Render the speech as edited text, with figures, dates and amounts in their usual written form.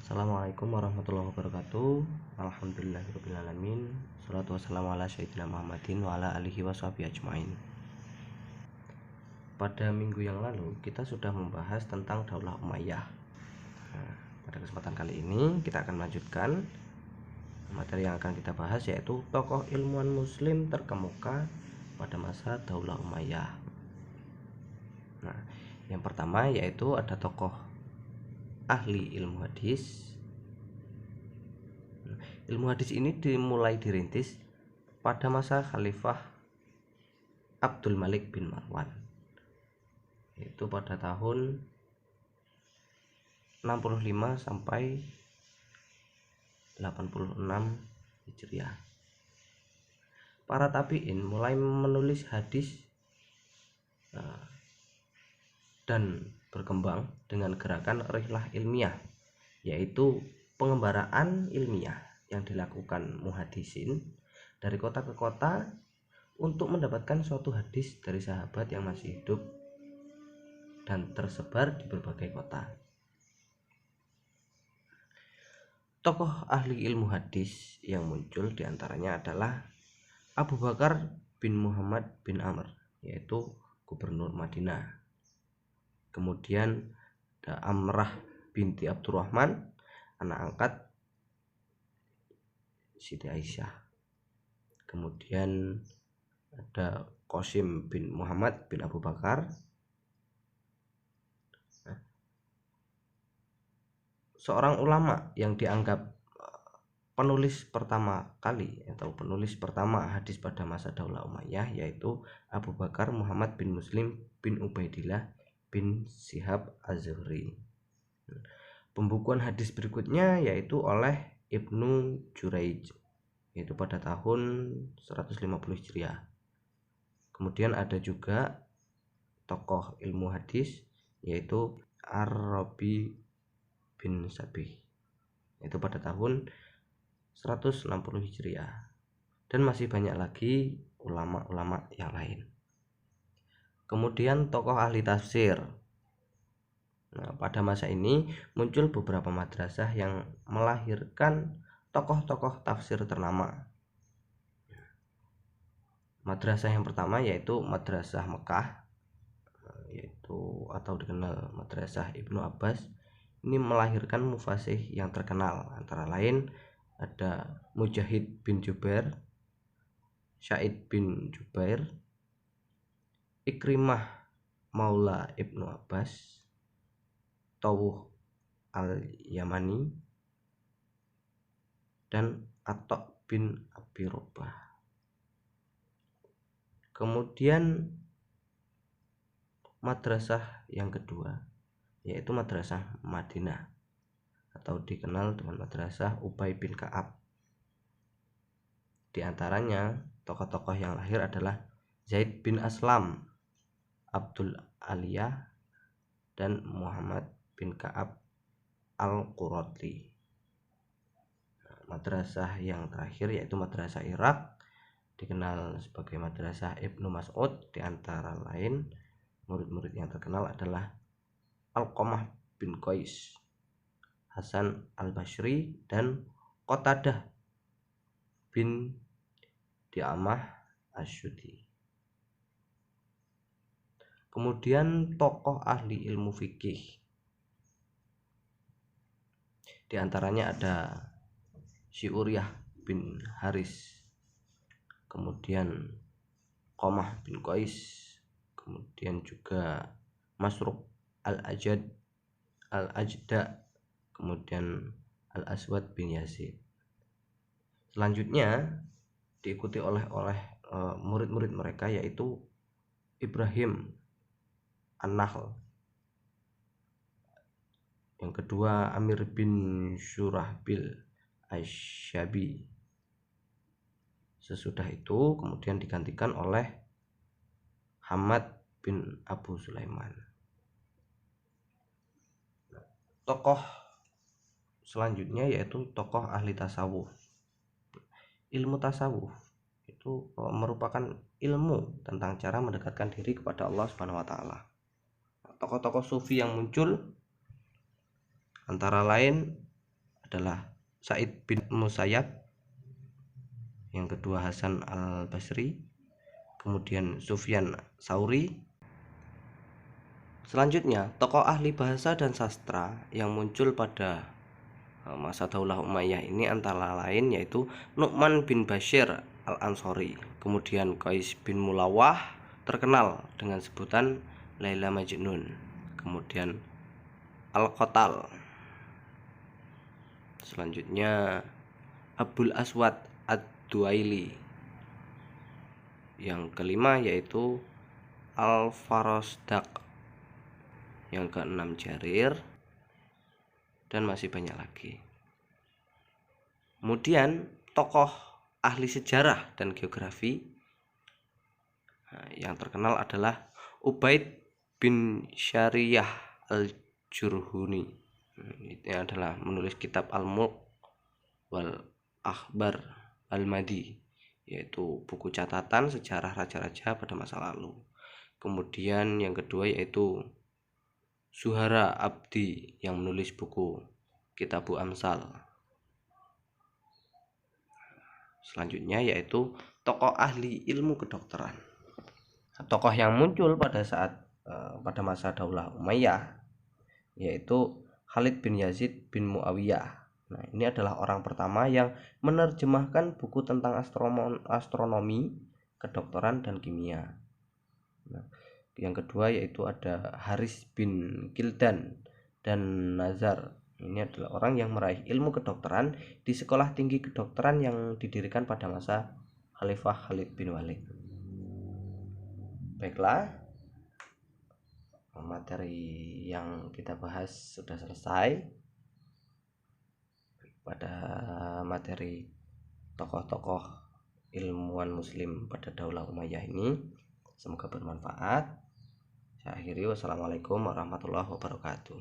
Assalamualaikum warahmatullahi wabarakatuh. Alhamdulillahirrabbilalamin. Salatu wassalamu ala sayyidina Muhammadin wa ala alihi washabihi ajmain. Pada minggu yang lalu kita sudah membahas tentang Daulah Umayyah. Pada kesempatan kali ini kita akan melanjutkan materi yang akan kita bahas, yaitu tokoh ilmuwan muslim terkemuka pada masa Daulah Umayyah. Nah, yang pertama yaitu ada tokoh ahli ilmu hadis. Ilmu hadis ini dimulai dirintis pada masa Khalifah Abdul Malik bin Marwan, itu pada tahun 65 sampai 86 Hijriah. Para tabi'in mulai menulis hadis dan berkembang dengan gerakan rihlah ilmiah, yaitu pengembaraan ilmiah yang dilakukan muhadisin dari kota ke kota untuk mendapatkan suatu hadis dari sahabat yang masih hidup dan tersebar di berbagai kota. Tokoh ahli ilmu hadis yang muncul diantaranya adalah Abu Bakar bin Muhammad bin Amr, yaitu gubernur Madinah. Kemudian ada Amrah binti Abdurrahman, anak angkat Siti Aisyah. Kemudian ada Qasim bin Muhammad bin Abu Bakar, seorang ulama yang dianggap penulis pertama kali atau penulis pertama hadis pada masa Daulah Umayyah, yaitu Abu Bakar Muhammad bin Muslim bin Ubaidillah bin Shihab Az-Zuhri. Pembukuan hadis berikutnya yaitu oleh Ibnu Juraij, yaitu pada tahun 150 Hijriah. Kemudian ada juga tokoh ilmu hadis yaitu Ar-Rabi bin Sabih, yaitu pada tahun 160 Hijriah. Dan masih banyak lagi ulama-ulama yang lain. Kemudian tokoh ahli tafsir. Nah, pada masa ini muncul beberapa madrasah yang melahirkan tokoh-tokoh tafsir ternama. Madrasah yang pertama yaitu Madrasah Mekah, yaitu atau dikenal Madrasah Ibnu Abbas. Ini melahirkan mufasih yang terkenal, antara lain ada Mujahid bin Jubair, Sa'id bin Jubair, Ikrimah Maula Ibnu Abbas, Tawuh al-Yamani, dan Atta bin Abi Robah. Kemudian madrasah yang kedua yaitu Madrasah Madinah, atau dikenal dengan Madrasah Ubay bin Ka'ab. Di antaranya tokoh-tokoh yang lahir adalah Zaid bin Aslam, Abdul Aliyah, dan Muhammad bin Ka'ab Al-Quratli. Madrasah yang terakhir yaitu Madrasah Irak, dikenal sebagai Madrasah Ibnu Mas'ud. Di antara lain murid-murid yang terkenal adalah Alqamah bin Qais, Hasan al-Basri, dan Qatadah bin Di'amah Asyudi. Kemudian tokoh ahli ilmu fikih, di antaranya ada Syi'uriyah bin Haris, kemudian Qamah bin Qais, kemudian juga Masruq Al-Ajda, kemudian Al-Aswad bin Yazid. Selanjutnya diikuti oleh murid-murid mereka yaitu Ibrahim An-Nakhl, yang kedua Amir bin Syurahbil Asy-Syabi. Sesudah itu kemudian digantikan oleh Hamad bin Abu Sulaiman. Tokoh selanjutnya yaitu tokoh ahli tasawuf. Ilmu tasawuf itu merupakan ilmu tentang cara mendekatkan diri kepada Allah Subhanahu wa taala. Tokoh-tokoh sufi yang muncul antara lain adalah Sa'id bin Musayyab, yang kedua Hasan al-Basri, kemudian Sufyan Tsauri. Selanjutnya, tokoh ahli bahasa dan sastra yang muncul pada masa Daulah Umayyah ini antara lain yaitu Nu'man bin Bashir al-Ansori, kemudian Qais bin Mulawah, terkenal dengan sebutan Laila Majnun, kemudian Al-Qatal. Selanjutnya Abul Aswad ad-Duaili. Yang kelima yaitu Al-Farosdak. Yang keenam Jarir, dan masih banyak lagi. Kemudian tokoh ahli sejarah dan geografi yang terkenal adalah Ubaid bin Syariyah al-Jurhuni. Ini adalah menulis kitab Al-Mulk wal Akhbar al-Madi, yaitu buku catatan sejarah raja-raja pada masa lalu. Kemudian yang kedua yaitu Zuhara Abdi yang menulis buku Kitabu Amsal. Selanjutnya yaitu tokoh ahli ilmu kedokteran. Tokoh yang muncul pada pada masa Daulah Umayyah yaitu Khalid bin Yazid bin Muawiyah. Nah, ini adalah orang pertama yang menerjemahkan buku tentang astronomi, kedokteran, dan kimia. Nah, yang kedua yaitu ada Haris bin Kildan dan Nazar. Ini adalah orang yang meraih ilmu kedokteran di sekolah tinggi kedokteran yang didirikan pada masa Khalifah Khalid bin Walid. Baiklah, materi yang kita bahas sudah selesai pada materi tokoh-tokoh ilmuwan muslim pada Daulah Umayyah ini. Semoga bermanfaat. Saya akhiri, wassalamualaikum warahmatullahi wabarakatuh.